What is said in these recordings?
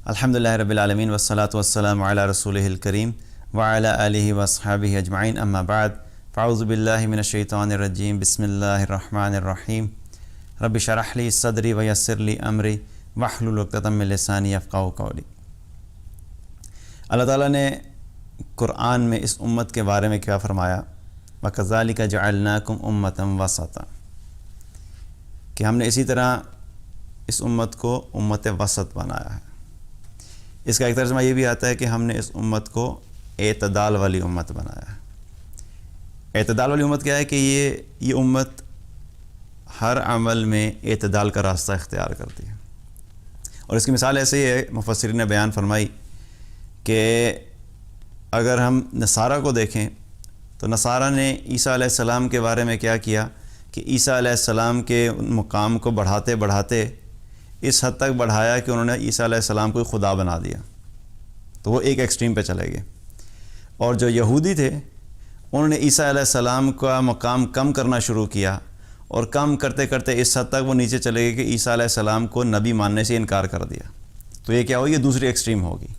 الحمدللہ رب العالمین والصلاة والسلام علی رسولہ الکریم وعلی آلہ واصحابہ اجمعین اما بعد فاعوذ باللہ من الشیطان الرجیم بسم اللہ الرحمن الرحیم رب اشرح لی صدری ویسر لی امری واحلل عقدۃ من لسانی یفقہوا قولی۔ اللہ تعالیٰ نے قرآن میں اس امت کے بارے میں کیا فرمایا؟ وَكَذَلِكَ جَعَلْنَاكُمْ أُمَّةً وَسَطًا، کہ ہم نے اسی طرح اس امت کو امت وسط بنایا ہے۔ اس کا ایک ترجمہ یہ بھی آتا ہے کہ ہم نے اس امت کو اعتدال والی امت بنایا ہے۔ اعتدال والی امت کیا ہے کہ یہ امت ہر عمل میں اعتدال کا راستہ اختیار کرتی ہے، اور اس کی مثال ایسے ہی ہے، مفسرین نے بیان فرمائی کہ اگر ہم نصارہ کو دیکھیں تو نصارہ نے عیسیٰ علیہ السلام کے بارے میں کیا کیا کہ عیسیٰ علیہ السلام کے مقام کو بڑھاتے بڑھاتے اس حد تک بڑھایا کہ انہوں نے عیسیٰ علیہ السلام کو خدا بنا دیا، تو وہ ایک ایکسٹریم پہ چلے گئے۔ اور جو یہودی تھے انہوں نے عیسیٰ علیہ السلام کا مقام کم کرنا شروع کیا، اور کم کرتے کرتے اس حد تک وہ نیچے چلے گئے کہ عیسیٰ علیہ السلام کو نبی ماننے سے انکار کر دیا۔ تو یہ کیا ہوگی؟ یہ دوسری ایکسٹریم ہوگی۔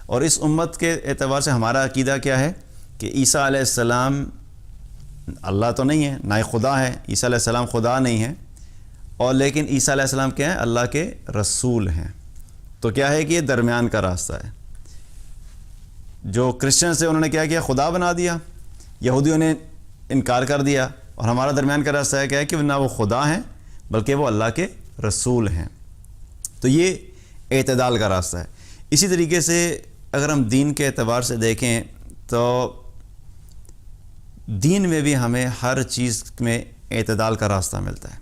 اور اس امت کے اعتبار سے ہمارا عقیدہ کیا ہے کہ عیسیٰ علیہ السلام اللہ تو نہیں ہے، نہ ہی خدا ہے، عیسیٰ علیہ السلام خدا نہیں ہے، اور لیکن عیسیٰ علیہ السلام کیا ہے؟ اللہ کے رسول ہیں۔ تو کیا ہے کہ یہ درمیان کا راستہ ہے۔ جو کرسچن سے انہوں نے کیا کیا؟ خدا بنا دیا، یہودیوں نے انکار کر دیا، اور ہمارا درمیان کا راستہ ہے کیا ہے کہ نہ وہ خدا ہیں بلکہ وہ اللہ کے رسول ہیں۔ تو یہ اعتدال کا راستہ ہے۔ اسی طریقے سے اگر ہم دین کے اعتبار سے دیکھیں تو دین میں بھی ہمیں ہر چیز میں اعتدال کا راستہ ملتا ہے۔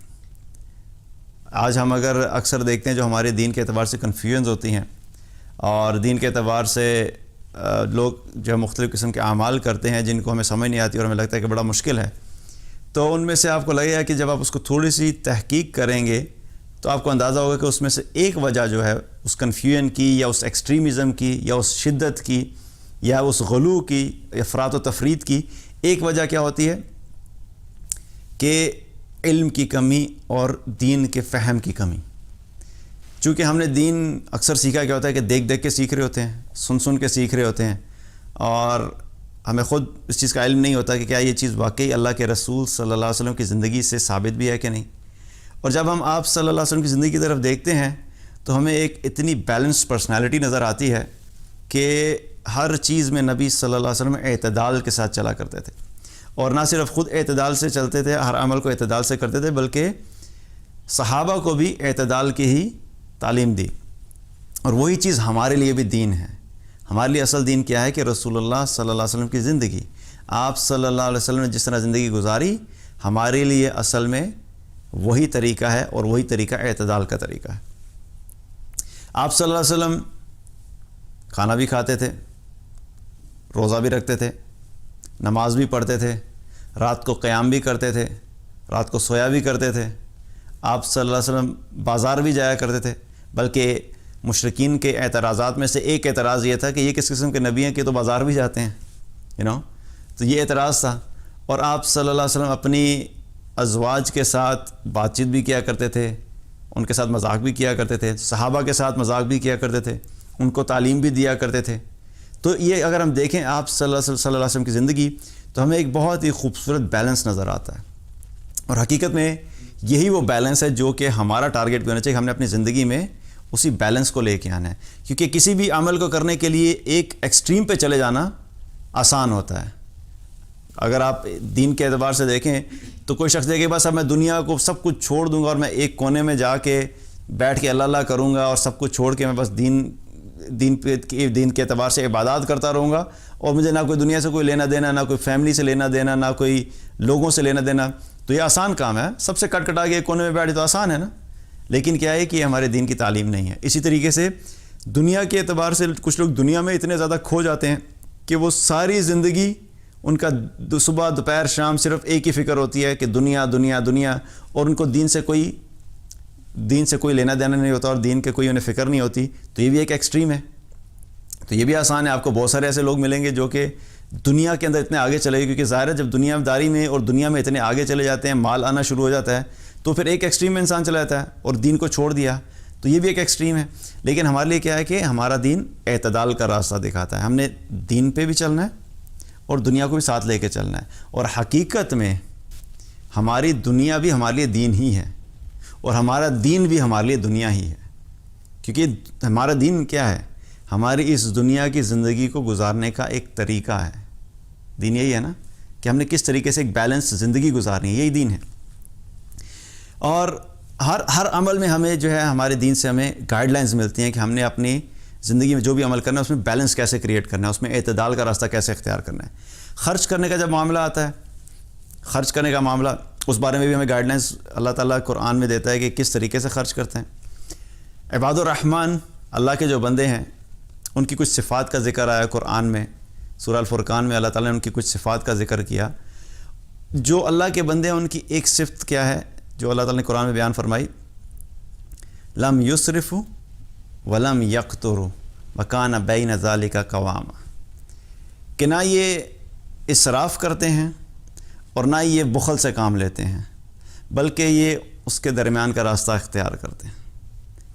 آج ہم اگر اکثر دیکھتے ہیں جو ہمارے دین کے اعتبار سے کنفیوژنز ہوتی ہیں، اور دین کے اعتبار سے لوگ جو مختلف قسم کے اعمال کرتے ہیں جن کو ہمیں سمجھ نہیں آتی اور ہمیں لگتا ہے کہ بڑا مشکل ہے، تو ان میں سے آپ کو لگے گا کہ جب آپ اس کو تھوڑی سی تحقیق کریں گے تو آپ کو اندازہ ہوگا کہ اس میں سے ایک وجہ جو ہے اس کنفیوژن کی، یا اس ایکسٹریمزم کی، یا اس شدت کی، یا اس غلو کی، افراط و تفرید کی ایک وجہ کیا ہوتی ہے کہ علم کی کمی اور دین کے فہم کی کمی۔ چونکہ ہم نے دین اکثر سیکھا کیا ہوتا ہے کہ دیکھ دیکھ کے سیکھ رہے ہوتے ہیں، سن سن کے سیکھ رہے ہوتے ہیں، اور ہمیں خود اس چیز کا علم نہیں ہوتا کہ کیا یہ چیز واقعی اللہ کے رسول صلی اللہ علیہ وسلم کی زندگی سے ثابت بھی ہے کہ نہیں۔ اور جب ہم آپ صلی اللہ علیہ وسلم کی زندگی کی طرف دیکھتے ہیں تو ہمیں ایک اتنی بیلنس پرسنالٹی نظر آتی ہے کہ ہر چیز میں نبی صلی اللہ علیہ وسلم اعتدال کے ساتھ چلا کرتے تھے، اور نہ صرف خود اعتدال سے چلتے تھے، ہر عمل کو اعتدال سے کرتے تھے، بلکہ صحابہ کو بھی اعتدال کی ہی تعلیم دی۔ اور وہی چیز ہمارے لیے بھی دین ہے۔ ہمارے لیے اصل دین کیا ہے کہ رسول اللہ صلی اللہ علیہ وسلم کی زندگی، آپ صلی اللہ علیہ وسلم نے جس طرح زندگی گزاری، ہمارے لیے اصل میں وہی طریقہ ہے، اور وہی طریقہ اعتدال کا طریقہ ہے۔ آپ صلی اللہ علیہ وسلم کھانا بھی کھاتے تھے، روزہ بھی رکھتے تھے، نماز بھی پڑھتے تھے، رات کو قیام بھی کرتے تھے، رات کو سویا بھی کرتے تھے۔ آپ صلی اللہ علیہ وسلم بازار بھی جایا کرتے تھے، بلکہ مشرکین کے اعتراضات میں سے ایک اعتراض یہ تھا کہ یہ کس قسم کے نبی ہیں کہ تو بازار بھی جاتے ہیں، تو یہ اعتراض تھا۔ اور آپ صلی اللہ علیہ وسلم اپنی ازواج کے ساتھ بات چیت بھی کیا کرتے تھے، ان کے ساتھ مذاق بھی کیا کرتے تھے، صحابہ کے ساتھ مذاق بھی کیا کرتے تھے، ان کو تعلیم بھی دیا کرتے تھے۔ تو یہ اگر ہم دیکھیں آپ صلی اللہ علیہ وسلم کی زندگی تو ہمیں ایک بہت ہی خوبصورت بیلنس نظر آتا ہے، اور حقیقت میں یہی وہ بیلنس ہے جو کہ ہمارا ٹارگٹ بھی ہونا چاہیے کہ ہم نے اپنی زندگی میں اسی بیلنس کو لے کے آنا ہے، کیونکہ کسی بھی عمل کو کرنے کے لیے ایک ایکسٹریم پہ چلے جانا آسان ہوتا ہے۔ اگر آپ دین کے اعتبار سے دیکھیں تو کوئی شخص دیکھے بس اب میں دنیا کو سب کچھ چھوڑ دوں گا اور میں ایک کونے میں جا کے بیٹھ کے اللہ اللہ کروں گا، اور سب کچھ چھوڑ کے میں بس دین کے اعتبار سے عبادات کرتا رہوں گا، اور مجھے نہ کوئی دنیا سے کوئی لینا دینا، نہ کوئی فیملی سے لینا دینا، نہ کوئی لوگوں سے لینا دینا، تو یہ آسان کام ہے، سب سے کٹ کٹا کے ایک کونے میں بیٹھے تو آسان ہے نا۔ لیکن کیا ہے کہ یہ ہمارے دین کی تعلیم نہیں ہے۔ اسی طریقے سے دنیا کے اعتبار سے کچھ لوگ دنیا میں اتنے زیادہ کھو جاتے ہیں کہ وہ ساری زندگی ان کا صبح دوپہر شام صرف ایک ہی فکر ہوتی ہے کہ دنیا دنیا دنیا، اور ان کو دین سے کوئی لینا دینا نہیں ہوتا، اور دین کے کوئی انہیں فکر نہیں ہوتی۔ تو یہ بھی ایک ایکسٹریم ہے۔ تو یہ بھی آسان ہے، آپ کو بہت سارے ایسے لوگ ملیں گے جو کہ دنیا کے اندر اتنے آگے چلے گئے، کیونکہ ظاہر ہے جب دنیا داری میں اور دنیا میں اتنے آگے چلے جاتے ہیں، مال آنا شروع ہو جاتا ہے، تو پھر ایک ایکسٹریم میں انسان چلا جاتا ہے اور دین کو چھوڑ دیا۔ تو یہ بھی ایک ایکسٹریم ہے. لیکن ہمارے لیے کیا ہے کہ ہمارا دین اعتدال کا راستہ دکھاتا ہے. ہم نے دین پہ بھی چلنا ہے اور دنیا کو بھی ساتھ لے کے چلنا ہے. اور حقیقت میں ہماری دنیا بھی ہمارے لیے دین ہی ہے اور ہمارا دین بھی ہمارے لیے دنیا ہی ہے. کیونکہ ہمارا دین کیا ہے؟ ہماری اس دنیا کی زندگی کو گزارنے کا ایک طریقہ ہے. دین یہی ہے نا کہ ہم نے کس طریقے سے ایک بیلنس زندگی گزارنی ہے, یہی دین ہے. اور ہر عمل میں ہمیں جو ہے ہمارے دین سے ہمیں گائیڈ لائنز ملتی ہیں کہ ہم نے اپنی زندگی میں جو بھی عمل کرنا ہے اس میں بیلنس کیسے کریٹ کرنا ہے, اس میں اعتدال کا راستہ کیسے اختیار کرنا ہے. خرچ کرنے کا جب معاملہ آتا ہے, خرچ کرنے کا معاملہ, اس بارے میں بھی ہمیں گائیڈ لائنز اللہ تعالیٰ قرآن میں دیتا ہے کہ کس طریقے سے خرچ کرتے ہیں. عباد الرحمن اللہ کے جو بندے ہیں ان کی کچھ صفات کا ذکر آیا قرآن میں. سورہ الفرقان میں اللہ تعالیٰ نے ان کی کچھ صفات کا ذکر کیا. جو اللہ کے بندے ہیں ان کی ایک صفت کیا ہے جو اللہ تعالیٰ نے قرآن میں بیان فرمائی؟ لم یسرفوا ولم یقتروا وکان بین ذلک قواما. کہ نہ یہ اسراف کرتے ہیں اور نہ یہ بخل سے کام لیتے ہیں, بلکہ یہ اس کے درمیان کا راستہ اختیار کرتے ہیں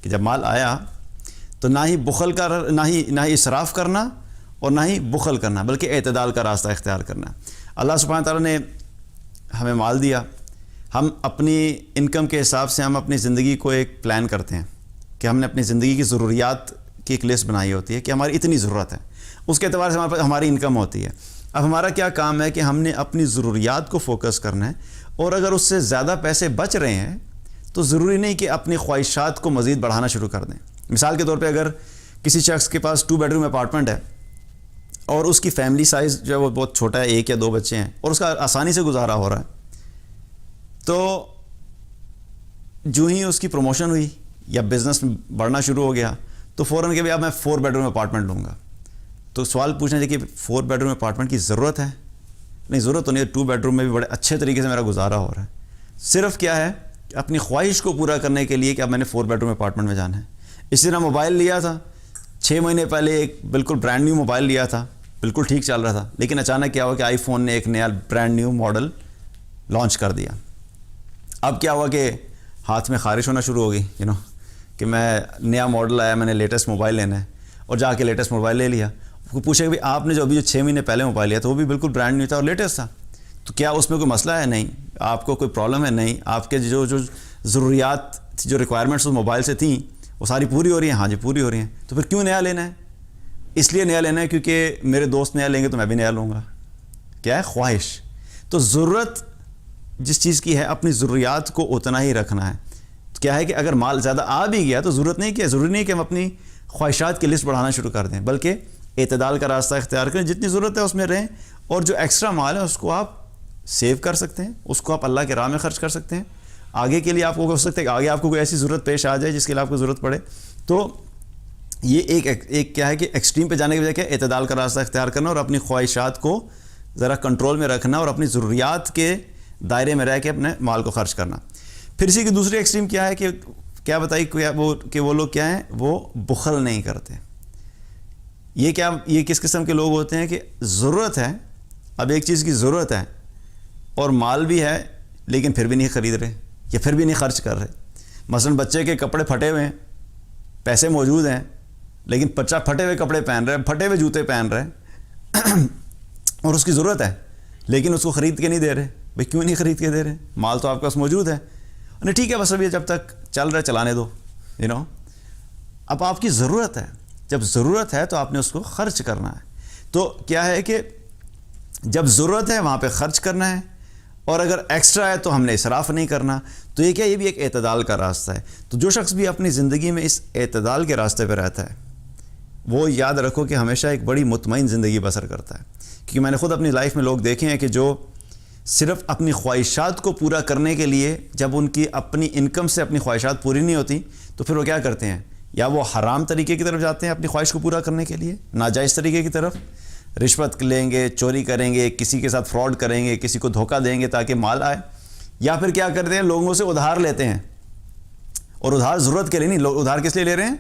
کہ جب مال آیا تو نہ ہی بخل کا نہ ہی اسراف کرنا اور نہ ہی بخل کرنا, بلکہ اعتدال کا راستہ اختیار کرنا. اللہ سبحانہ تعالیٰ نے ہمیں مال دیا, ہم اپنی انکم کے حساب سے ہم اپنی زندگی کو ایک پلان کرتے ہیں کہ ہم نے اپنی زندگی کی ضروریات کی ایک لسٹ بنائی ہوتی ہے کہ ہماری اتنی ضرورت ہے, اس کے اعتبار سے ہمارے پاس ہماری انکم ہوتی ہے. اب ہمارا کیا کام ہے کہ ہم نے اپنی ضروریات کو فوکس کرنا ہے, اور اگر اس سے زیادہ پیسے بچ رہے ہیں تو ضروری نہیں کہ اپنی خواہشات کو مزید بڑھانا شروع کر دیں. مثال کے طور پہ اگر کسی شخص کے پاس 2 بیڈ روم اپارٹمنٹ ہے اور اس کی فیملی سائز جو ہے وہ بہت چھوٹا ہے, 1 یا 2 بچے ہیں, اور اس کا آسانی سے گزارا ہو رہا ہے, تو جو ہی اس کی پروموشن ہوئی یا بزنس بڑھنا شروع ہو گیا تو فوراً کہ اب میں 4 بیڈ روم اپارٹمنٹ لوں گا. تو سوال پوچھنا چاہیے کہ 4 بیڈ روم اپارٹمنٹ کی ضرورت ہے؟ نہیں, ضرورت تو نہیں ہے. 2 بیڈ روم میں بھی بڑے اچھے طریقے سے میرا گزارا ہو رہا ہے. صرف کیا ہے اپنی خواہش کو پورا کرنے کے لیے کہ اب میں نے 4 بیڈ روم اپارٹمنٹ میں جانا ہے. اسی طرح موبائل لیا تھا 6 مہینے پہلے, ایک بالکل برانڈ نیو موبائل لیا تھا, بالکل ٹھیک چل رہا تھا, لیکن اچانک کیا ہوا کہ آئی فون نے ایک نیا برانڈ نیو ماڈل لانچ کر دیا. اب کیا ہوا کہ ہاتھ میں خارش ہونا شروع ہو گئی, کہ میں نیا ماڈل آیا, میں نے لیٹسٹ موبائل لینا ہے, اور جا کے لیٹسٹ موبائل لے لیا. پوچھے کہ بھائی آپ نے جو 6 مہینے پہلے موبائل لیا تھا وہ بھی بالکل برانڈ نیو تھا اور لیٹسٹ تھا, تو کیا اس میں کوئی مسئلہ ہے؟ نہیں. آپ کو کوئی پرابلم ہے؟ نہیں. آپ کے جو ضروریات جو ریکوائرمنٹس اس موبائل سے تھیں وہ ساری پوری ہو رہی ہیں؟ ہاں جی پوری ہو رہی ہیں. تو پھر کیوں نیا لینا ہے؟ اس لیے نیا لینا ہے کیونکہ میرے دوست نیا لیں گے تو میں بھی نیا لوں گا. کیا ہے؟ خواہش. تو ضرورت جس چیز کی ہے اپنی ضروریات کو اتنا ہی رکھنا ہے. کیا ہے کہ اگر مال زیادہ آ بھی گیا تو ضرورت نہیں کہ ضروری نہیں کہ ہم اپنی خواہشات کی لسٹ بڑھانا شروع کر دیں, بلکہ اعتدال کا راستہ اختیار کریں. جتنی ضرورت ہے اس میں رہیں, اور جو ایکسٹرا مال ہے اس کو آپ سیو کر سکتے ہیں, اس کو آپ اللہ کے راہ میں خرچ کر سکتے ہیں. آگے کے لیے آپ کو ہو سکتا ہے کہ آگے آپ کو کوئی ایسی ضرورت پیش آ جائے جس کے لیے آپ کو ضرورت پڑے. تو یہ ایک کیا ہے کہ ایکسٹریم پہ جانے کی بجائے کیا اعتدال کا راستہ اختیار کرنا اور اپنی خواہشات کو ذرا کنٹرول میں رکھنا اور اپنی ضروریات کے دائرے میں رہ کے اپنے مال کو خرچ کرنا. پھر اسی کی دوسری ایکسٹریم کیا ہے کہ کیا بتائی کہ وہ لوگ کیا ہیں, وہ بخل نہیں کرتے. یہ کس قسم کے لوگ ہوتے ہیں کہ ضرورت ہے, اب ایک چیز کی ضرورت ہے اور مال بھی ہے لیکن پھر بھی نہیں خرید رہے یا پھر بھی نہیں خرچ کر رہے. مثلا بچے کے کپڑے پھٹے ہوئے ہیں, پیسے موجود ہیں, لیکن بچہ پھٹے ہوئے کپڑے پہن رہا ہے, پھٹے ہوئے جوتے پہن رہے ہیں اور اس کی ضرورت ہے لیکن اس کو خرید کے نہیں دے رہے. بھئی کیوں نہیں خرید کے دے رہے؟ مال تو آپ کے پاس موجود ہے. نہیں ٹھیک ہے بس ابھی جب تک چل رہا ہے چلانے دو. اب آپ کی ضرورت ہے, جب ضرورت ہے تو آپ نے اس کو خرچ کرنا ہے. تو کیا ہے کہ جب ضرورت ہے وہاں پہ خرچ کرنا ہے, اور اگر ایکسٹرا ہے تو ہم نے اسراف نہیں کرنا. تو یہ بھی ایک اعتدال کا راستہ ہے. تو جو شخص بھی اپنی زندگی میں اس اعتدال کے راستے پہ رہتا ہے وہ یاد رکھو کہ ہمیشہ ایک بڑی مطمئن زندگی بسر کرتا ہے. کیونکہ میں نے خود اپنی لائف میں لوگ دیکھے ہیں کہ جو صرف اپنی خواہشات کو پورا کرنے کے لیے جب ان کی اپنی انکم سے اپنی خواہشات پوری نہیں ہوتی تو پھر وہ کیا کرتے ہیں, یا وہ حرام طریقے کی طرف جاتے ہیں اپنی خواہش کو پورا کرنے کے لیے, ناجائز طریقے کی طرف, رشوت لیں گے, چوری کریں گے, کسی کے ساتھ فراڈ کریں گے, کسی کو دھوکہ دیں گے تاکہ مال آئے, یا پھر کیا کرتے ہیں لوگوں سے ادھار لیتے ہیں. اور ادھار ضرورت کے لیے نہیں, لوگ ادھار کس لیے لے رہے ہیں؟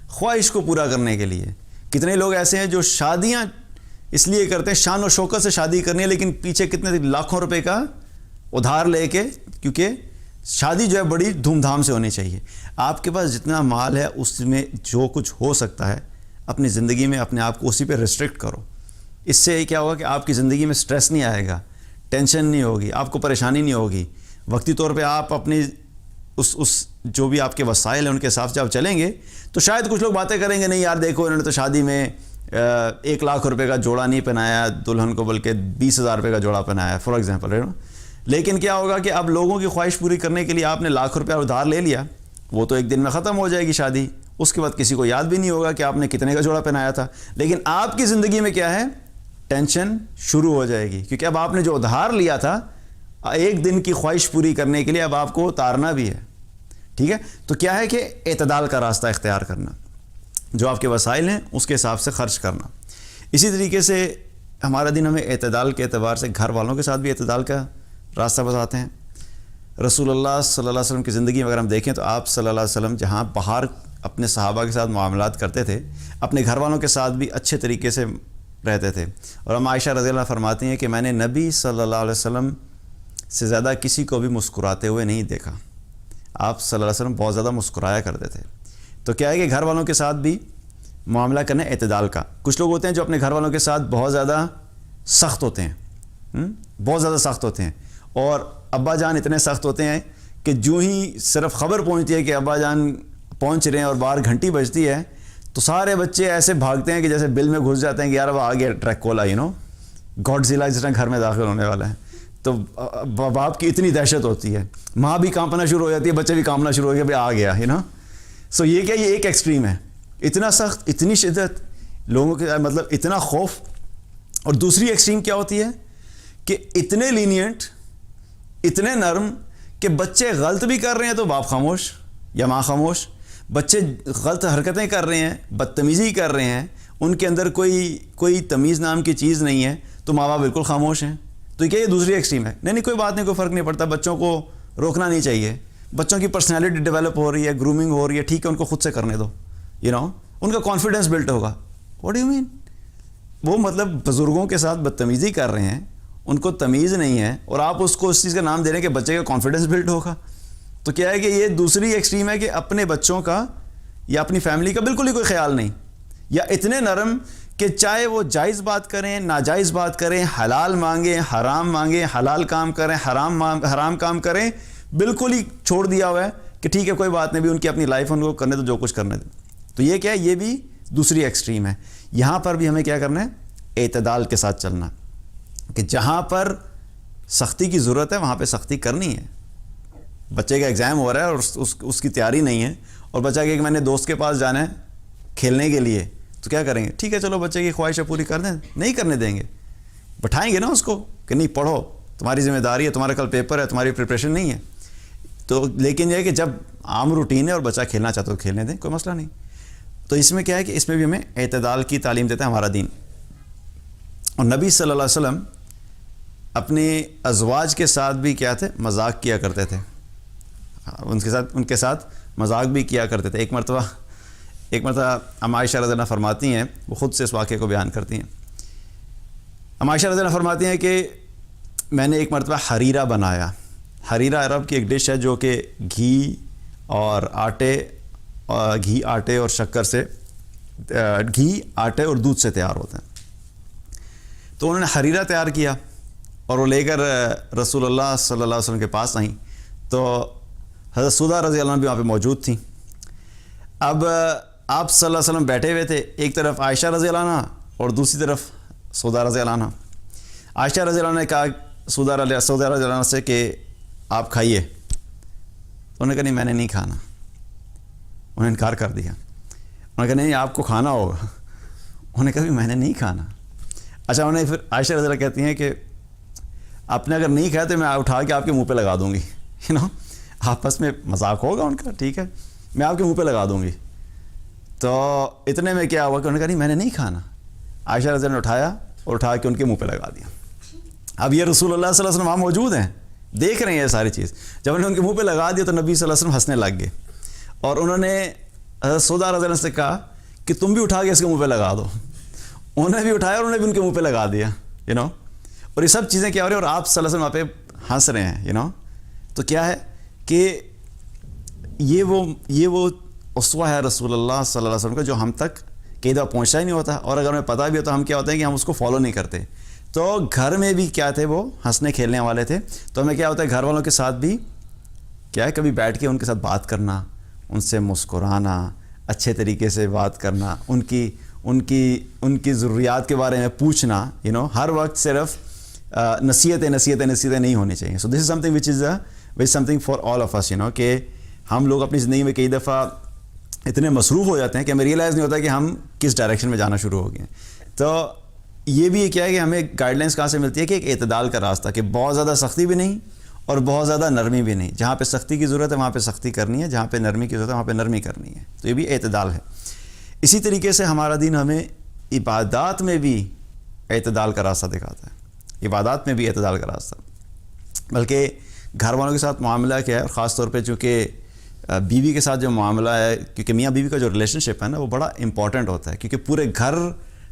خواہش کو پورا کرنے کے لیے. کتنے لوگ ایسے ہیں جو شادیاں اس لیے کرتے ہیں, شان و شوکت سے شادی کرنی ہے, لیکن پیچھے کتنے لاکھوں روپے کا ادھار لے کے, کیونکہ شادی جو ہے بڑی دھوم دھام سے ہونی چاہیے. آپ کے پاس جتنا مال ہے اس میں جو کچھ ہو سکتا ہے اپنی زندگی میں اپنے آپ کو اسی پہ ریسٹرکٹ کرو. اس سے کیا ہوگا کہ آپ کی زندگی میں سٹریس نہیں آئے گا, ٹینشن نہیں ہوگی, آپ کو پریشانی نہیں ہوگی. وقتی طور پہ آپ اپنی اس جو بھی آپ کے وسائل ہیں ان کے حساب سے آپ چلیں گے تو شاید کچھ لوگ باتیں کریں گے, نہیں یار دیکھو انہوں نے تو شادی میں 1,00,000 روپے کا جوڑا نہیں پہنایا دلہن کو بلکہ 20,000 روپے کا جوڑا پہنایا فار ایگزامپل. لیکن کیا ہوگا کہ اب لوگوں کی خواہش پوری کرنے کے لیے آپ نے 1,00,000 روپیہ ادھار لے لیا, وہ تو ایک دن میں ختم ہو جائے گی شادی, اس کے بعد کسی کو یاد بھی نہیں ہوگا کہ آپ نے کتنے کا جوڑا پہنایا تھا. لیکن آپ کی زندگی میں کیا ہے, ٹینشن شروع ہو جائے گی, کیونکہ اب آپ نے جو ادھار لیا تھا ایک دن کی خواہش پوری کرنے کے لیے اب آپ کو اتارنا بھی ہے. ٹھیک ہے, تو کیا ہے کہ اعتدال کا راستہ اختیار کرنا, جو آپ کے وسائل ہیں اس کے حساب سے خرچ کرنا. اسی طریقے سے ہمارا دین ہمیں اعتدال کے اعتبار سے گھر والوں کے ساتھ بھی اعتدال کا راستہ بتاتے ہیں. رسول اللہ صلی اللہ علیہ وسلم کی زندگی میں اگر ہم دیکھیں تو آپ صلی اللہ علیہ وسلم جہاں باہر اپنے صحابہ کے ساتھ معاملات کرتے تھے, اپنے گھر والوں کے ساتھ بھی اچھے طریقے سے رہتے تھے. اور ہم عائشہ رضی اللہ فرماتی ہیں کہ میں نے نبی صلی اللہ علیہ وسلم سے زیادہ کسی کو بھی مسکراتے ہوئے نہیں دیکھا. آپ صلی اللہ علیہ وسلم بہت زیادہ مسکرایا کرتے تھے. تو کیا ہے کہ گھر والوں کے ساتھ بھی معاملہ کرنا اعتدال کا. کچھ لوگ ہوتے ہیں جو اپنے گھر والوں کے ساتھ بہت زیادہ سخت ہوتے ہیں, بہت زیادہ سخت ہوتے ہیں, اور ابا جان اتنے سخت ہوتے ہیں کہ جو ہی صرف خبر پہنچتی ہے کہ ابا جان پہنچ رہے ہیں اور باہر گھنٹی بجتی ہے تو سارے بچے ایسے بھاگتے ہیں کہ جیسے بل میں گھس جاتے ہیں کہ یار اب آ گیا ڈریکولا, گاڈ زیلا جس طرح گھر میں داخل ہونے والا ہے. تو باپ کی اتنی دہشت ہوتی ہے, ماں بھی کانپنا شروع ہو جاتی ہے, بچے بھی کانپنا شروع ہو گیا, بھائی آ گیا سو یہ کیا, یہ ایک ایکسٹریم ہے, اتنا سخت, اتنی شدت لوگوں کے مطلب اتنا خوف. اور دوسری ایکسٹریم کیا ہوتی ہے کہ اتنے لینینٹ, اتنے نرم کہ بچے غلط بھی کر رہے ہیں تو باپ خاموش یا ماں خاموش, بچے غلط حرکتیں کر رہے ہیں, بدتمیزی کر رہے ہیں, ان کے اندر کوئی تمیز نام کی چیز نہیں ہے تو ماں باپ بالکل خاموش ہیں. تو کیا یہ دوسری ایکسٹریم ہے. نہیں کوئی بات نہیں, کوئی فرق نہیں پڑتا, بچوں کو روکنا نہیں چاہیے, بچوں کی پرسنالٹی ڈیولپ ہو رہی ہے, گرومنگ ہو رہی ہے, ٹھیک ہے ان کو خود سے کرنے دو, ان کا کانفیڈنس بلڈ ہوگا. واٹ ڈو یو مین, وہ مطلب بزرگوں کے ساتھ بدتمیزی کر رہے ہیں, ان کو تمیز نہیں ہے, اور آپ اس کو اس چیز کا نام دے رہے ہیں کہ بچے کا کانفیڈنس بلڈ ہوگا. تو کیا ہے کہ یہ دوسری ایکسٹریم ہے کہ اپنے بچوں کا یا اپنی فیملی کا بالکل ہی کوئی خیال نہیں, یا اتنے نرم کہ چاہے وہ جائز بات کریں ناجائز بات کریں, حلال مانگیں حرام مانگیں, حلال کام کریں حرام کام کریں, بالکل ہی چھوڑ دیا ہوا ہے کہ ٹھیک ہے کوئی بات نہیں, بھی ان کی اپنی لائف ان کو کرنے دو, جو کچھ کرنے دو. تو یہ کیا ہے, یہ بھی دوسری ایکسٹریم ہے. یہاں پر بھی ہمیں کیا کرنا ہے, اعتدال کے ساتھ چلنا, کہ جہاں پر سختی کی ضرورت ہے وہاں پہ سختی کرنی ہے. بچے کا ایگزام ہو رہا ہے اور اس کی تیاری نہیں ہے, اور بچہ کہ میں نے دوست کے پاس جانا ہے کھیلنے کے لیے, تو کیا کریں گے, ٹھیک ہے چلو بچے کی خواہشیں پوری کر دیں, نہیں کرنے دیں گے, بٹھائیں گے نا اس کو کہ نہیں پڑھو, تمہاری ذمہ داری ہے, تمہارا کل پیپر ہے, تمہاری پریپریشن نہیں ہے. تو لیکن یہ ہے کہ جب عام روٹین ہے اور بچہ کھیلنا چاہتا ہے تو کھیلنے دیں, کوئی مسئلہ نہیں. تو اس میں کیا ہے کہ اس میں بھی ہمیں اعتدال کی تعلیم دیتا ہے ہمارا دین. اور نبی صلی اللہ علیہ وسلم اپنے ازواج کے ساتھ بھی کیا تھے, مذاق کیا کرتے تھے, ان کے ساتھ مذاق بھی کیا کرتے تھے. ایک مرتبہ عائشہ رضی اللہ فرماتی ہیں, وہ خود سے اس واقعے کو بیان کرتی ہیں. عائشہ رضی اللہ فرماتی ہیں کہ میں نے ایک مرتبہ حریرہ بنایا. حریرہ عرب کی ایک ڈش ہے جو کہ گھی آٹے اور شکر سے, گھی آٹے اور دودھ سے تیار ہوتے ہیں. تو انہوں نے حریرہ تیار کیا اور وہ لے کر رسول اللہ صلی اللہ علیہ وسلم کے پاس آئیں. تو حضرت سودا رضی اللہ عنہ بھی وہاں پہ موجود تھیں. اب آپ صلی اللہ علیہ وسلم بیٹھے ہوئے تھے, ایک طرف عائشہ رضی اللہ عنہ اور دوسری طرف سودا رضی اللہ عنہ. عائشہ رضی اللہ عنہ نے کہا سودا رضی اللہ عنہ سے کہ آپ کھائیے. انہوں نے کہا نہیں میں نے نہیں کھانا, انہوں نے انکار کر دیا. انہوں نے کہا نہیں آپ کو کھانا ہوگا. انہوں نے کہا بھی میں نے نہیں کھانا. اچھا انہوں نے پھر عائشہ رضی اللہ کہتی ہیں کہ آپ نے اگر نہیں کھایا تو میں اٹھا کے آپ کے منہ پہ لگا دوں گی. آپس میں مذاق ہوگا ان کا, ٹھیک ہے میں آپ کے منہ پہ لگا دوں گی. تو اتنے میں کیا ہوا کہ انہوں نے کہا نہیں میں نے نہیں کھانا. عائشہ رضی اللہ نے اٹھایا اور اٹھا کے ان کے منہ پہ لگا دیا. اب یہ رسول اللہ صلی اللہ علیہ وسلم وہاں موجود ہیں, دیکھ رہے ہیں یہ ساری چیز. جب انہوں نے ان کے منہ پہ لگا دیا تو نبی صلی اللہ علیہ وسلم ہنسنے لگ گئے, اور انہوں نے حضرت سودا رضی اللہ عنہ سے کہا کہ تم بھی اٹھا کے اس کے منہ پہ لگا دو. انہوں نے بھی اٹھایا اور انہوں نے بھی ان کے منہ پہ لگا دیا. اور یہ سب چیزیں کیا ہو رہی ہیں, اور آپ صلی اللہ علیہ وسلم وہاں پہ ہنس رہے ہیں. تو کیا ہے کہ یہ وہ اسوہ ہے رسول اللہ صلی اللہ علیہ وسلم کا جو ہم تک کئی دفعہ پہنچتا ہی نہیں ہوتا، اور اگر ہمیں پتہ بھی ہوتا ہم کیا ہوتا ہے کہ ہم اس کو فالو نہیں کرتے. تو گھر میں بھی کیا تھے، وہ ہنسنے کھیلنے والے تھے. تو ہمیں کیا ہوتا ہے گھر والوں کے ساتھ بھی کیا ہے کبھی بیٹھ کے ان کے ساتھ بات کرنا، ان سے مسکرانا، اچھے طریقے سے بات کرنا، ان کی ضروریات کے بارے میں پوچھنا. ہر وقت صرف نصیحتیں نہیں ہونی چاہیے. So this is something which is something for all of us, کہ ہم لوگ اپنی زندگی میں کئی دفعہ اتنے مصروف ہو جاتے ہیں کہ ہمیں ریئلائز نہیں ہوتا کہ ہم کس ڈائریکشن میں جانا شروع ہو گئے ہیں. تو یہ بھی کیا ہے کہ ہمیں گائیڈ لائنس کہاں سے ملتی ہے کہ ایک اعتدال کا راستہ، کہ بہت زیادہ سختی بھی نہیں اور بہت زیادہ نرمی بھی نہیں. جہاں پہ سختی کی ضرورت ہے وہاں پہ سختی کرنی ہے، جہاں پہ نرمی کی ضرورت ہے وہاں پہ نرمی کرنی ہے. تو یہ بھی اعتدال ہے. اسی طریقے سے ہمارا دین ہمیں عبادات میں بھی اعتدال کا راستہ دکھاتا ہے. عبادات میں بھی اعتدال کا راستہ، بلکہ گھر والوں کے ساتھ معاملہ کیا ہے، اور خاص طور پہ چونکہ بیوی کے ساتھ جو معاملہ ہے، کیونکہ میاں بیوی کا جو ریلیشن شپ ہے نا وہ بڑا امپورٹنٹ ہوتا ہے، کیونکہ پورے گھر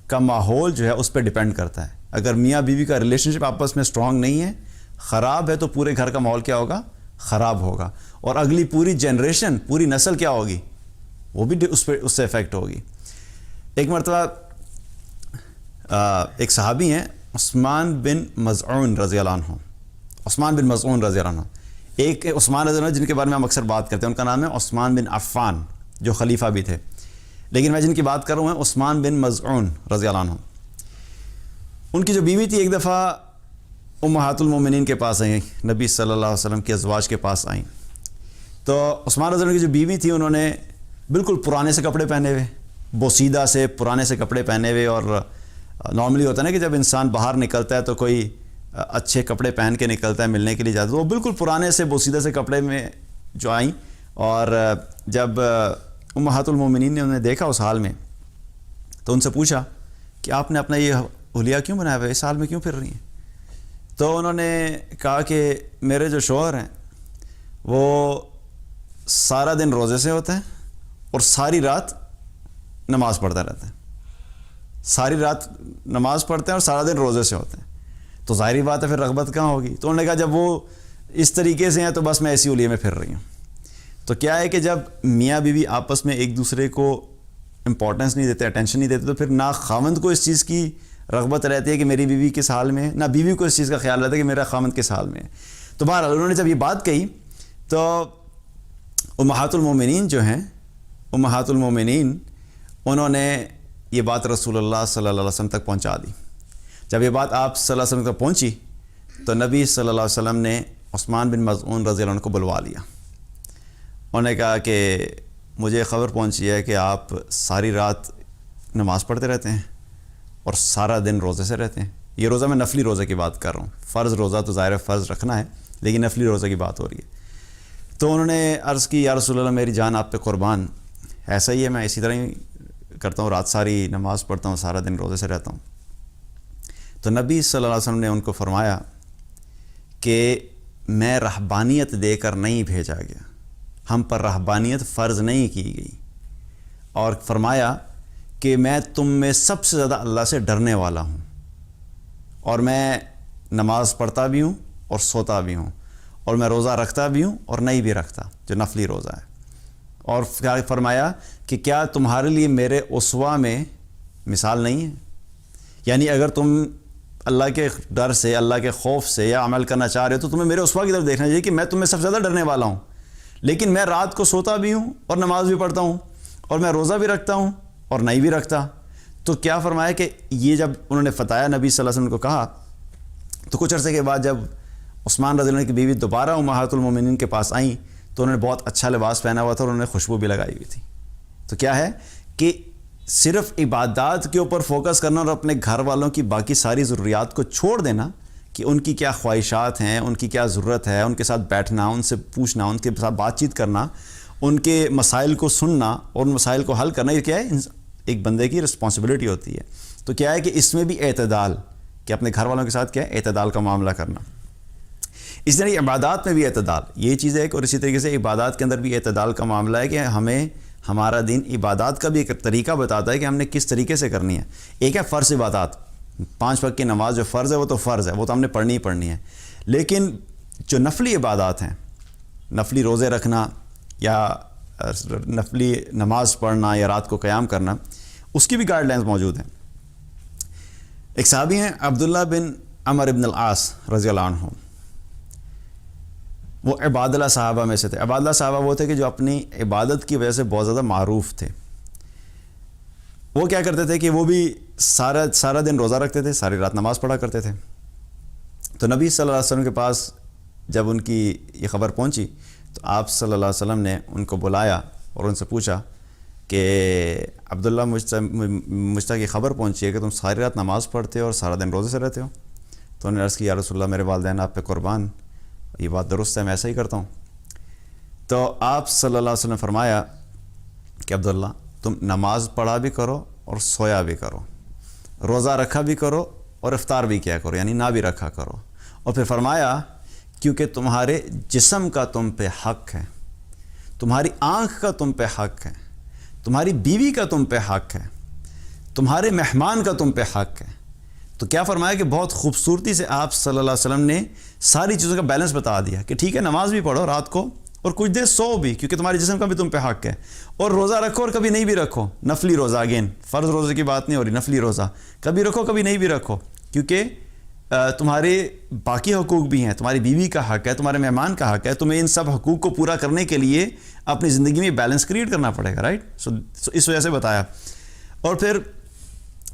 کا ماحول جو ہے اس پہ ڈیپینڈ کرتا ہے. اگر میاں بیوی کا ریلیشن شپ آپس میں اسٹرانگ نہیں ہے، خراب ہے، تو پورے گھر کا ماحول کیا ہوگا، خراب ہوگا. اور اگلی پوری جنریشن، پوری نسل کیا ہوگی، وہ بھی اس سے افیکٹ ہوگی. ایک مرتبہ ایک صحابی ہیں عثمان بن مظعون رضی اللہ عنہ. عثمان بن مظعون رضی اللہ عنہ، ایک عثمان رضی اللہ عنہ جن کے بارے میں ہم اکثر بات کرتے ہیں، ان کا نام ہے عثمان بن عفان، جو خلیفہ بھی تھے. لیکن میں جن کی بات کر رہا ہوں عثمان بن مظعون رضی اللہ عنہ. ان کی جو بیوی تھی ایک دفعہ امہات المومنین کے پاس آئیں، نبی صلی اللہ علیہ وسلم کے ازواج کے پاس آئیں. تو عثمان رضی اللہ عنہ کی جو بیوی تھی انہوں نے بالکل پرانے سے کپڑے پہنے ہوئے، بوسیدہ سے پرانے سے کپڑے پہنے ہوئے. اور نارملی ہوتا ہے نا کہ جب انسان باہر نکلتا ہے تو کوئی اچھے کپڑے پہن کے نکلتا ہے ملنے کے لیے جاتا ہے، وہ بالکل پرانے سے بوسیدہ سے کپڑے میں جو آئیں. اور جب امہات المومنین نے انہیں دیکھا اس حال میں تو ان سے پوچھا کہ آپ نے اپنا یہ حلیہ کیوں بنایا ہوا ہے، اس حال میں کیوں پھر رہی ہیں؟ تو انہوں نے کہا کہ میرے جو شوہر ہیں وہ سارا دن روزے سے ہوتے ہیں اور ساری رات نماز پڑھتا رہتا ہے. ساری رات نماز پڑھتے ہیں اور سارا دن روزے سے ہوتے ہیں، تو ظاہری بات ہے پھر رغبت کہاں ہوگی. تو انہوں نے کہا جب وہ اس طریقے سے ہیں تو بس میں ایسی حلیے میں پھر رہی ہوں. تو کیا ہے کہ جب میاں بیوی آپس میں ایک دوسرے کو امپورٹنس نہیں دیتے، اٹینشن نہیں دیتے، تو پھر نہ خاوند کو اس چیز کی رغبت رہتی ہے کہ میری بیوی کس حال میں ہے، نہ بیوی کو اس چیز کا خیال رہتا ہے کہ میرا خاوند کس حال میں ہے. تو بہرحال انہوں نے جب یہ بات کہی تو امہات المومنین جو ہیں، امہات المومنین انہوں نے یہ بات رسول اللہ صلی اللہ علیہ وسلم تک پہنچا دی. جب یہ بات آپ صلی اللہ علیہ وسلم تک پہنچی تو نبی صلی اللہ علیہ وسلم نے عثمان بن مظعون رضی اللہ عنہ کو بلوا لیا. انہوں نے کہا کہ مجھے خبر پہنچی ہے کہ آپ ساری رات نماز پڑھتے رہتے ہیں اور سارا دن روزے سے رہتے ہیں. یہ روزہ میں نفلی روزے کی بات کر رہا ہوں، فرض روزہ تو ظاہر فرض رکھنا ہے، لیکن نفلی روزے کی بات ہو رہی ہے. تو انہوں نے عرض کی یا رسول اللہ میری جان آپ پہ قربان، ایسا ہی ہے، میں اسی طرح ہی کرتا ہوں، رات ساری نماز پڑھتا ہوں، سارا دن روزے سے رہتا ہوں. تو نبی صلی اللہ علیہ وسلم نے ان کو فرمایا کہ میں رہبانیت دے کر نہیں بھیجا گیا، ہم پر رہبانیت فرض نہیں کی گئی، اور فرمایا کہ میں تم میں سب سے زیادہ اللہ سے ڈرنے والا ہوں، اور میں نماز پڑھتا بھی ہوں اور سوتا بھی ہوں، اور میں روزہ رکھتا بھی ہوں اور نہیں بھی رکھتا جو نفلی روزہ ہے. اور فرمایا کہ کیا تمہارے لیے میرے اسوہ میں مثال نہیں ہے، یعنی اگر تم اللہ کے ڈر سے، اللہ کے خوف سے یا عمل کرنا چاہ رہے ہو تو تمہیں میرے اسوہ کی طرف دیکھنا چاہیے کہ میں تم میں سب سے زیادہ ڈرنے والا ہوں، لیکن میں رات کو سوتا بھی ہوں اور نماز بھی پڑھتا ہوں اور میں روزہ بھی رکھتا ہوں اور نہیں بھی رکھتا. تو کیا فرمایا کہ یہ جب انہوں نے فتایا نبی صلی اللہ علیہ وسلم کو کہا تو کچھ عرصے کے بعد جب عثمان رضی اللہ عنہ کی بیوی دوبارہ امہات المومنین کے پاس آئیں تو انہوں نے بہت اچھا لباس پہنا ہوا تھا اور انہوں نے خوشبو بھی لگائی ہوئی تھی. تو کیا ہے کہ صرف عبادات کے اوپر فوکس کرنا اور اپنے گھر والوں کی باقی ساری ضروریات کو چھوڑ دینا کہ ان کی کیا خواہشات ہیں، ان کی کیا ضرورت ہے، ان کے ساتھ بیٹھنا، ان سے پوچھنا، ان کے ساتھ بات چیت کرنا، ان کے مسائل کو سننا اور ان مسائل کو حل کرنا، یہ کیا ہے ایک بندے کی رسپانسبلٹی ہوتی ہے. تو کیا ہے کہ اس میں بھی اعتدال، کہ اپنے گھر والوں کے ساتھ کیا ہے اعتدال کا معاملہ کرنا. اس طرح عبادات میں بھی اعتدال یہ چیز ہے ایک، اور اسی طریقے سے عبادات کے اندر بھی اعتدال کا معاملہ ہے کہ ہمیں ہمارا دین عبادات کا بھی ایک طریقہ بتاتا ہے کہ ہم نے کس طریقے سے کرنی ہے. ایک ہے فرض عبادات، 5 وقت کی نماز جو فرض ہے وہ تو فرض ہے، وہ تو ہم نے پڑھنی ہی پڑھنی ہے. لیکن جو نفلی عبادات ہیں، نفلی روزے رکھنا یا نفلی نماز پڑھنا یا رات کو قیام کرنا، اس کی بھی گائیڈ لائنز موجود ہیں۔ ایک صحابی ہیں عبداللہ بن عمر بن العاص رضی اللہ عنہ، وہ عبادلہ صحابہ میں سے تھے۔ عبادلہ صحابہ وہ تھے کہ جو اپنی عبادت کی وجہ سے بہت زیادہ معروف تھے۔ وہ کیا کرتے تھے کہ وہ بھی سارا دن روزہ رکھتے تھے، ساری رات نماز پڑھا کرتے تھے۔ تو نبی صلی اللہ علیہ وسلم کے پاس جب ان کی یہ خبر پہنچی تو آپ صلی اللہ علیہ وسلم نے ان کو بلایا اور ان سے پوچھا کہ عبداللہ مجھ تک یہ خبر پہنچی ہے کہ تم ساری رات نماز پڑھتے ہو اور سارا دن روزے سے رہتے ہو۔ تو انہوں نے عرض کی یا رسول اللہ میرے والدین آپ پہ قربان، یہ بات درست ہے، میں ایسا ہی کرتا ہوں۔ تو آپ صلی اللہ علیہ وسلم نے فرمایا کہ عبداللہ تم نماز پڑھا بھی کرو اور سویا بھی کرو، روزہ رکھا بھی کرو اور افطار بھی کیا کرو، یعنی نہ بھی رکھا کرو۔ اور پھر فرمایا کیونکہ تمہارے جسم کا تم پہ حق ہے، تمہاری آنکھ کا تم پہ حق ہے، تمہاری بیوی کا تم پہ حق ہے، تمہارے مہمان کا تم پہ حق ہے۔ تو کیا فرمایا کہ بہت خوبصورتی سے آپ صلی اللہ علیہ وسلم نے ساری چیزوں کا بیلنس بتا دیا کہ ٹھیک ہے نماز بھی پڑھو رات کو اور کچھ دیر سو بھی، کیونکہ تمہارے جسم کا بھی تم پہ حق ہے، اور روزہ رکھو اور کبھی نہیں بھی رکھو، نفلی روزہ، اگین فرض روزے کی بات نہیں ہو رہی، نفلی روزہ کبھی رکھو کبھی نہیں بھی رکھو، کیونکہ تمہارے باقی حقوق بھی ہیں، تمہاری بیوی کا حق ہے، تمہارے مہمان کا حق ہے، تمہیں ان سب حقوق کو پورا کرنے کے لیے اپنی زندگی میں بیلنس کریٹ کرنا پڑے گا، رائٹ؟ سو اس وجہ سے بتایا۔ اور پھر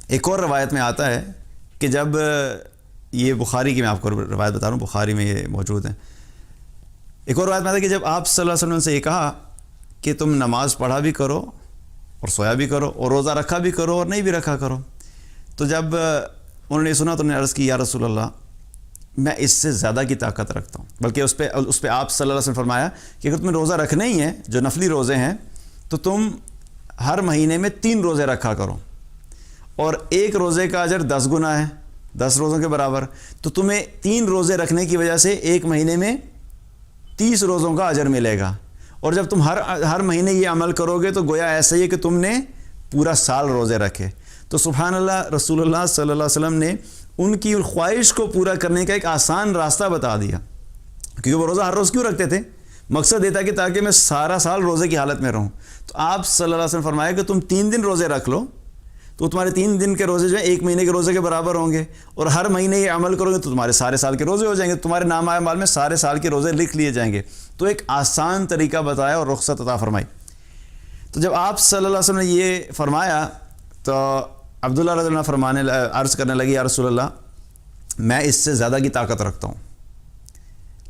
ایک اور روایت میں آتا ہے کہ جب یہ بخاری کی میں آپ کو روایت بتا رہا ہوں، بخاری میں یہ موجود ہے، ایک اور روایت میں آتا ہے کہ جب آپ صلی اللہ علیہ وسلم سے یہ کہا کہ تم نماز پڑھا بھی کرو اور سویا بھی کرو اور روزہ رکھا بھی کرو اور نہیں بھی رکھا کرو، تو جب انہوں نے سنا تو انہوں نے عرض کی یا رسول اللہ میں اس سے زیادہ کی طاقت رکھتا ہوں، بلکہ اس پہ آپ صلی اللہ علیہ وسلم نے فرمایا کہ اگر تمہیں روزہ رکھنے ہی ہیں جو نفلی روزے ہیں تو تم ہر مہینے میں 3 روزے رکھا کرو، اور ایک روزے کا اجر 10 گنا ہے، 10 روزوں کے برابر، تو تمہیں 3 روزے رکھنے کی وجہ سے ایک مہینے میں 30 روزوں کا اجر ملے گا، اور جب تم ہر مہینے یہ عمل کرو گے تو گویا ایسا ہی ہے کہ تم نے پورا سال روزے رکھے۔ تو سبحان اللہ، رسول اللہ صلی اللہ علیہ وسلم نے ان کی خواہش کو پورا کرنے کا ایک آسان راستہ بتا دیا، کیونکہ وہ روزہ ہر روز کیوں رکھتے تھے؟ مقصد یہ تھا کہ تاکہ میں سارا سال روزے کی حالت میں رہوں۔ تو آپ صلی اللہ علیہ وسلم فرمایا کہ تم 3 دن روزے رکھ لو تو تمہارے 3 دن کے روزے جو ہیں 1 مہینے کے روزے کے برابر ہوں گے، اور ہر مہینے یہ عمل کرو گے تو تمہارے سارے سال کے روزے ہو جائیں گے، تمہارے نامہ اعمال میں سارے سال کے روزے لکھ لیے جائیں گے۔ تو ایک آسان طریقہ بتایا اور رخصت عطا فرمائی۔ تو جب آپ صلی اللہ علیہ وسلم نے یہ فرمایا تو عبداللہ رضی اللہ عنہ عرض کرنے لگی یا رسول اللہ میں اس سے زیادہ کی طاقت رکھتا ہوں۔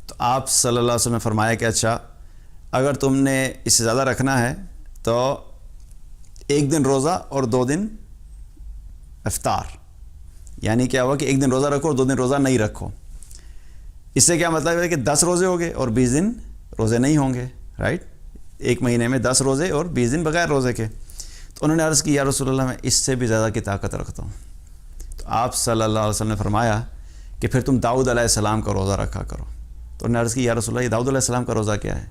تو آپ صلی اللہ علیہ وسلم نے فرمایا کہ اچھا اگر تم نے اس سے زیادہ رکھنا ہے تو 1 دن روزہ اور 2 دن افطار، یعنی کیا ہوا کہ 1 دن روزہ رکھو اور 2 دن روزہ نہیں رکھو۔ اس سے کیا مطلب ہے کہ 10 روزے ہو گئے اور 20 دن روزے نہیں ہوں گے، رائٹ؟ 1 مہینے میں 10 روزے اور 20 دن بغیر روزے کے۔ تو انہوں نے عرض کی یا رسول اللہ میں اس سے بھی زیادہ کی طاقت رکھتا ہوں۔ تو آپ صلی اللہ علیہ وسلم نے فرمایا کہ پھر تم داؤد علیہ السلام کا روزہ رکھا کرو۔ تو انہوں نے عرض کی یا رسول اللہ یہ داؤد علیہ السلام کا روزہ کیا ہے؟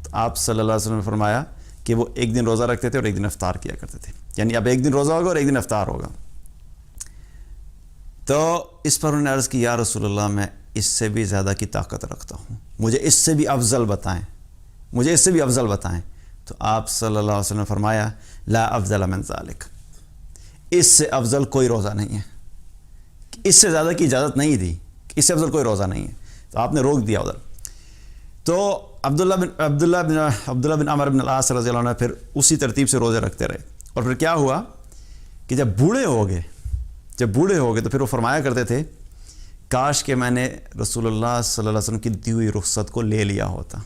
تو آپ صلی اللہ علیہ وسلم نے فرمایا کہ وہ 1 دن روزہ رکھتے تھے اور 1 دن افطار کیا کرتے تھے، یعنی اب 1 دن روزہ ہوگا اور 1 دن افطار ہوگا۔ تو اس پر انہوں نے عرض کی یا رسول اللہ میں اس سے بھی زیادہ کی طاقت رکھتا ہوں، مجھے اس سے بھی افضل بتائیں، مجھے اس سے بھی افضل بتائیں۔ تو آپ صلی اللہ علیہ وسلم نے فرمایا لا افضل من ذلک، اس سے افضل کوئی روزہ نہیں ہے، اس سے زیادہ کی اجازت نہیں دی، اس سے افضل کوئی روزہ نہیں ہے۔ تو آپ نے روک دیا ادھر۔ تو عبداللہ بن عمر بن العاص رضی اللہ عنہ پھر اسی ترتیب سے روزے رکھتے رہے، اور پھر کیا ہوا کہ جب بوڑھے ہو گئے تو پھر وہ فرمایا کرتے تھے کاش کہ میں نے رسول اللہ صلی اللہ علیہ وسلم کی دی ہوئی رخصت کو لے لیا ہوتا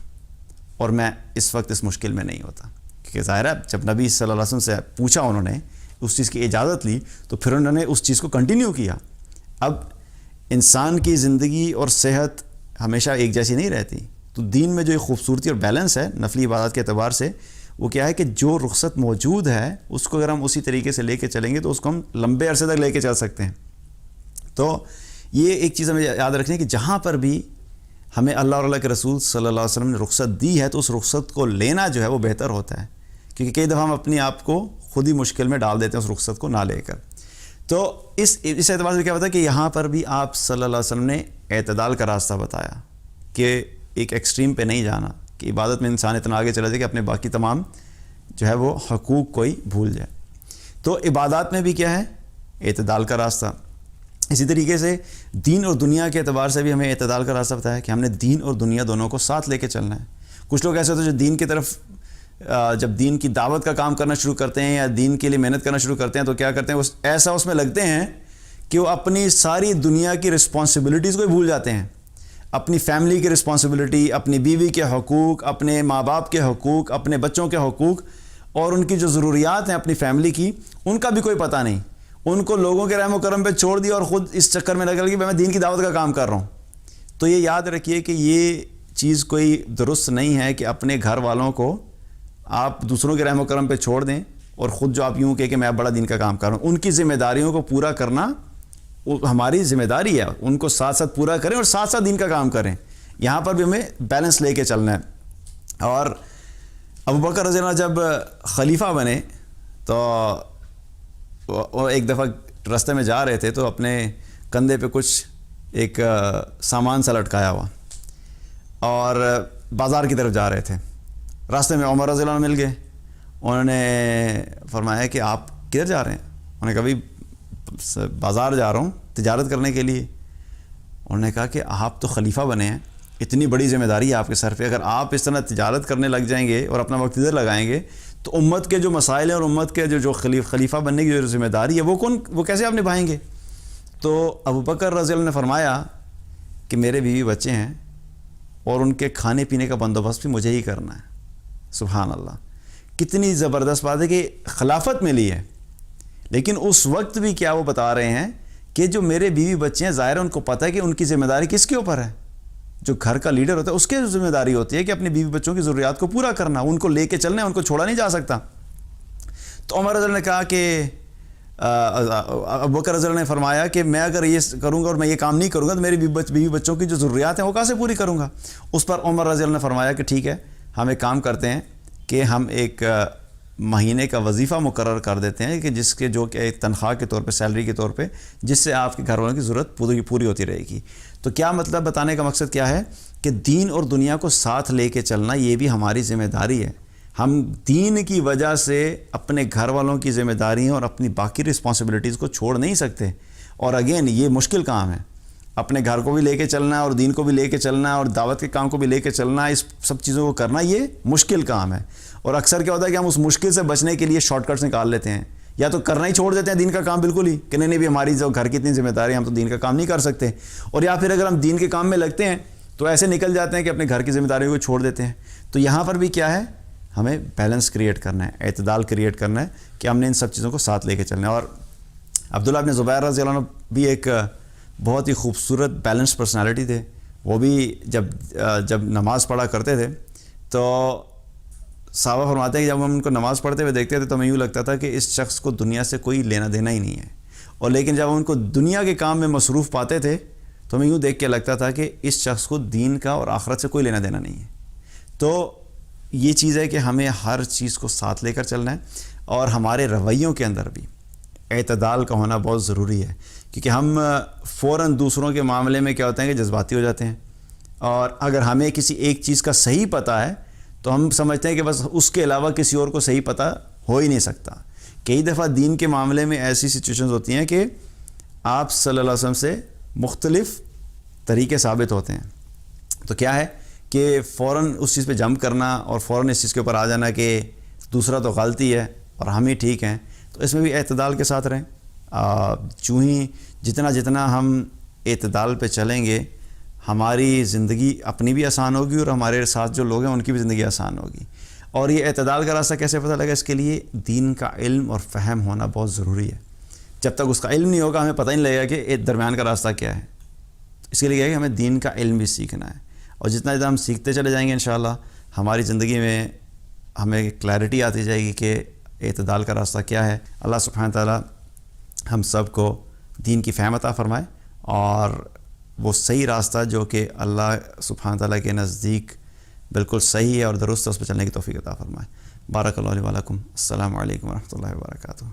اور میں اس وقت اس مشکل میں نہیں ہوتا، کیونکہ ظاہر ہے جب نبی صلی اللہ علیہ وسلم سے پوچھا انہوں نے اس چیز کی اجازت لی تو پھر انہوں نے اس چیز کو کنٹینیو کیا۔ اب انسان کی زندگی اور صحت ہمیشہ ایک جیسی نہیں رہتی، تو دین میں جو ایک خوبصورتی اور بیلنس ہے نفلی عبادات کے اعتبار سے وہ کیا ہے کہ جو رخصت موجود ہے اس کو اگر ہم اسی طریقے سے لے کے چلیں گے تو اس کو ہم لمبے عرصے تک لے کے چل سکتے ہیں۔ تو یہ ایک چیز ہمیں یاد رکھنی ہے کہ جہاں پر بھی ہمیں اللہ اور اللہ کے رسول صلی اللہ علیہ وسلم نے رخصت دی ہے تو اس رخصت کو لینا جو ہے وہ بہتر ہوتا ہے، کیونکہ کئی دفعہ ہم اپنے آپ کو خود ہی مشکل میں ڈال دیتے ہیں اس رخصت کو نہ لے کر۔ تو اس اعتبار سے کیا ہوتا ہے کہ یہاں پر بھی آپ صلی اللہ علیہ وسلم نے اعتدال کا راستہ بتایا کہ ایک ایکسٹریم پہ نہیں جانا کہ عبادت میں انسان اتنا آگے چلا جائے کہ اپنے باقی تمام جو ہے وہ حقوق کو ہی بھول جائے. تو عبادات میں بھی کیا ہے؟ اعتدال کا راستہ. اسی طریقے سے دین اور دنیا کے اعتبار سے بھی ہمیں اعتدال کا راستہ بتایا کہ ہم نے دین اور دنیا دونوں کو ساتھ لے کے چلنا ہے. کچھ لوگ ایسے ہوتے ہیں جو دین کی طرف جب دین کی دعوت کا کام کرنا شروع کرتے ہیں یا دین کے لیے محنت کرنا شروع کرتے ہیں تو کیا کرتے ہیں، ایسا اس میں لگتے ہیں کہ وہ اپنی ساری دنیا کی رسپانسبلٹیز کو ہی بھول جاتے ہیں. اپنی فیملی کی رسپانسبلٹی، اپنی بیوی کے حقوق، اپنے ماں باپ کے حقوق، اپنے بچوں کے حقوق اور ان کی جو ضروریات ہیں اپنی فیملی کی، ان کا بھی کوئی پتہ نہیں. ان کو لوگوں کے رحم و کرم پہ چھوڑ دیا اور خود اس چکر میں لگا کہ میں دین کی دعوت کا کام کر رہا ہوں. تو یہ یاد رکھیے کہ یہ چیز کوئی درست نہیں ہے کہ اپنے گھر والوں کو آپ دوسروں کے رحم و کرم پہ چھوڑ دیں اور خود جو آپ یوں کہ میں بڑا دین کا کام کر رہا ہوں. ان کی ذمہ داریوں کو پورا کرنا ہماری ذمہ داری ہے، ان کو ساتھ ساتھ پورا کریں اور ساتھ ساتھ دین کا کام کریں. یہاں پر بھی ہمیں بیلنس لے کے چلنا ہے. اور ابو بکر رضی اللہ عنہ جب خلیفہ بنے تو وہ ایک دفعہ راستے میں جا رہے تھے تو اپنے کندھے پہ کچھ ایک سامان سا لٹکایا ہوا اور بازار کی طرف جا رہے تھے. راستے میں عمر رضی اللہ عنہ مل گئے. انہوں نے فرمایا کہ آپ کدھر جا رہے ہیں؟ انہوں نے کہا بھائی بازار جا رہا ہوں تجارت کرنے کے لیے. انہوں نے کہا کہ آپ تو خلیفہ بنے ہیں، اتنی بڑی ذمہ داری ہے آپ کے سر پہ، اگر آپ اس طرح تجارت کرنے لگ جائیں گے اور اپنا وقت ادھر لگائیں گے تو امت کے جو مسائل ہیں اور امت کے جو خلیفہ بننے کی جو ذمہ داری ہے وہ کیسے آپ نبھائیں گے؟ تو ابو بکر رضی اللہ عنہ نے فرمایا کہ میرے بیوی بچے ہیں اور ان کے کھانے پینے کا بندوبست بھی مجھے ہی کرنا ہے. سبحان اللہ، کتنی زبردست بات ہے کہ خلافت ملی ہے، لیکن اس وقت بھی کیا وہ بتا رہے ہیں کہ جو میرے بیوی بچے ہیں ظاہر ہے ان کو پتہ ہے کہ ان کی ذمہ داری کس کے اوپر ہے. جو گھر کا لیڈر ہوتا ہے اس کی ذمہ داری ہوتی ہے کہ اپنی بیوی بچوں کی ضروریات کو پورا کرنا، ان کو لے کے چلنا ہے، ان کو چھوڑا نہیں جا سکتا. تو عمر رضی اللہ نے کہا کہ ابو بکر رضی اللہ نے فرمایا کہ میں اگر یہ کروں گا اور میں یہ کام نہیں کروں گا تو میری بیوی بچوں کی جو ضروریات ہیں وہ کہاں سے پوری کروں گا؟ اس پر عمر رضی اللہ نے فرمایا کہ ٹھیک ہے، ہم ایک کام کرتے ہیں کہ ہم ایک مہینے کا وظیفہ مقرر کر دیتے ہیں کہ جس کے جو کہ ایک تنخواہ کے طور پہ، سیلری کے طور پہ، جس سے آپ کے گھر والوں کی ضرورت پوری ہوتی رہے گی. تو کیا مطلب بتانے کا مقصد کیا ہے کہ دین اور دنیا کو ساتھ لے کے چلنا یہ بھی ہماری ذمہ داری ہے. ہم دین کی وجہ سے اپنے گھر والوں کی ذمہ داریاں اور اپنی باقی رسپانسبلٹیز کو چھوڑ نہیں سکتے. اور اگین یہ مشکل کام ہے، اپنے گھر کو بھی لے کے چلنا اور دین کو بھی لے کے چلنا اور دعوت کے کام کو بھی لے کے چلنا، اس سب چیزوں کو کرنا یہ مشکل کام ہے. اور اکثر کیا ہوتا ہے کہ ہم اس مشکل سے بچنے کے لیے شارٹ کٹس نکال لیتے ہیں، یا تو کرنا ہی چھوڑ دیتے ہیں دین کا کام بالکل ہی کہ نہیں بھی ہماری جو گھر کی اتنی ذمہ داری ہے ہم تو دین کا کام نہیں کر سکتے، اور یا پھر اگر ہم دین کے کام میں لگتے ہیں تو ایسے نکل جاتے ہیں کہ اپنے گھر کی ذمہ داریوں کو چھوڑ دیتے ہیں. تو یہاں پر بھی کیا ہے، ہمیں بیلنس کریٹ کرنا ہے، اعتدال کریٹ کرنا ہے کہ ہم نے ان سب چیزوں کو ساتھ لے کے چلنا ہے. اور عبداللہ بن زبیر رضی اللہ عنہ بھی ایک بہت ہی خوبصورت بیلنس پرسنالٹی تھے. وہ بھی جب نماز پڑھا کرتے تھے تو صحابہ فرماتے ہیں کہ جب ہم ان کو نماز پڑھتے ہوئے دیکھتے تھے تو ہمیں یوں لگتا تھا کہ اس شخص کو دنیا سے کوئی لینا دینا ہی نہیں ہے، اور لیکن جب ہم ان کو دنیا کے کام میں مصروف پاتے تھے تو ہمیں یوں دیکھ کے لگتا تھا کہ اس شخص کو دین کا اور آخرت سے کوئی لینا دینا نہیں ہے. تو یہ چیز ہے کہ ہمیں ہر چیز کو ساتھ لے کر چلنا ہے، اور ہمارے رویوں کے اندر بھی اعتدال کا ہونا بہت ضروری ہے، کیونکہ ہم فوراً دوسروں کے معاملے میں کیا ہوتے ہیں کہ جذباتی ہو جاتے ہیں. اور اگر ہمیں کسی ایک چیز کا صحیح پتہ ہے تو ہم سمجھتے ہیں کہ بس اس کے علاوہ کسی اور کو صحیح پتہ ہو ہی نہیں سکتا. کئی دفعہ دین کے معاملے میں ایسی سچویشنز ہوتی ہیں کہ آپ صلی اللہ علیہ وسلم سے مختلف طریقے ثابت ہوتے ہیں. تو کیا ہے کہ فوراً اس چیز پہ جمپ کرنا اور فوراً اس چیز کے اوپر آ جانا کہ دوسرا تو غلطی ہے اور ہم ہی ٹھیک ہیں. تو اس میں بھی اعتدال کے ساتھ رہیں. چوں ہی جتنا ہم اعتدال پہ چلیں گے ہماری زندگی اپنی بھی آسان ہوگی اور ہمارے ساتھ جو لوگ ہیں ان کی بھی زندگی آسان ہوگی. اور یہ اعتدال کا راستہ کیسے پتہ لگا؟ اس کے لیے دین کا علم اور فہم ہونا بہت ضروری ہے. جب تک اس کا علم نہیں ہوگا ہمیں پتہ ہی نہیں لگے گا کہ درمیان کا راستہ کیا ہے. اس کے لیے کیا ہے کہ ہمیں دین کا علم بھی سیکھنا ہے، اور جتنا ہم سیکھتے چلے جائیں گے انشاءاللہ ہماری زندگی میں ہمیں کلیئرٹی آتی جائے گی کہ اعتدال کا راستہ کیا ہے. اللہ سبحانہ تعالیٰ ہم سب کو دین کی فہم عطا فرمائے اور وہ صحیح راستہ جو کہ اللہ سبحانہ تعالیٰ کے نزدیک بالکل صحیح ہے اور درست ہے اس پہ چلنے کی توفیق عطا فرمائے. بارک اللہ علیہ ولکم. السلام علیکم ورحمۃ اللہ وبرکاتہ.